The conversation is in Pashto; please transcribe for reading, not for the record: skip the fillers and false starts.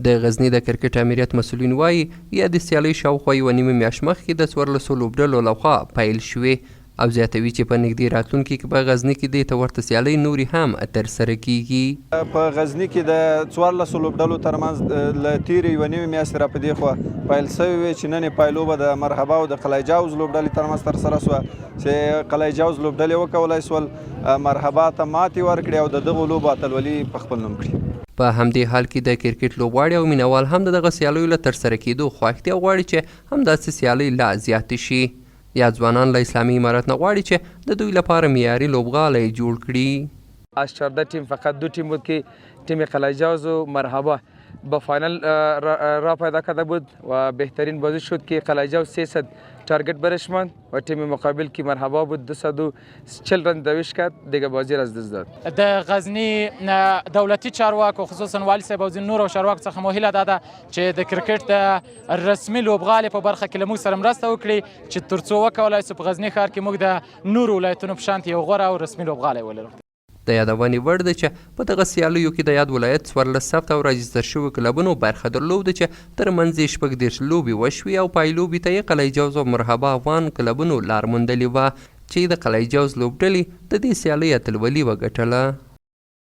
د غزني د کرکټ امریت مسؤلین وایي یا د سیالۍ شاوخوا یوه نیمه میاشت مخکې د 14 لوبډلو لخوا پیل شوې او زیاتوي چې په نږدې راتلونکي کې په غزني کې دې ته ورته سیالۍ نورې هم ترسره کیږي. په غزني کې د 14 لوبډلو ترمنځ له تېرې یوه نیمې میاشتې را په دې خوا پیل سوې وې چې نن یې پایلوبه د مرحبا او د قلعه جوز لوبډلې ترمنځ ترسره شوه چې قلعه جوز لوبډلې وکولی شول مرحبا ته ماتې ورکړي او د دغو لوبو اتلولي په خپل نوم کړي. په همدې حال کې د کرکټ لوبغاړي او مینوال هم د دغه سیالیو له ترسره کېدو خوښ دي او غواړي چې همداسې سیالۍ لا زیاتې شي. یا ځوانان له اسلامي امارت نه غواړي چې د دوی لپاره معیاري لوبغالی جوړ کړي. از 14 تیم فقط 2 تیم بود که تیم قلعه جوز و مرحبا با فاینل را پیدا کرده بود و بهترین بازی شد که قلعه جوز 300 تارگت برش ماند و تیم مقابل که مرحبا بود 240 رن دویش کرد دیگه بازی را از دست داد. د غزني دولتي چارواکو خصوصا والي صاحب او ځینو نورو چارواکو څخه مو هیله دا ده چې د کرکټ د رسمي لوبغالي په برخه کې له موږ سره مرسته وکړي چې تر څو وکولی شو په غزني ښار کې موږ د نورو ولایتونو په شانتې یو غوره او رسمي لوبغالی ولرو. د یادونې وړ ده چې په دغه سیالیو کې د یاد ولایت 14 ثبت او راجستر شوي کلبونو برخه درلوده چې ترمنځ یې 14 لوبې وشوې او پایلوبې ته یې قلعه جوز او مرحبا افغان کلبونو لار موندلې وه چې د قلعه جوز لوبډلې د دې سیالۍ اتلولي وګټله.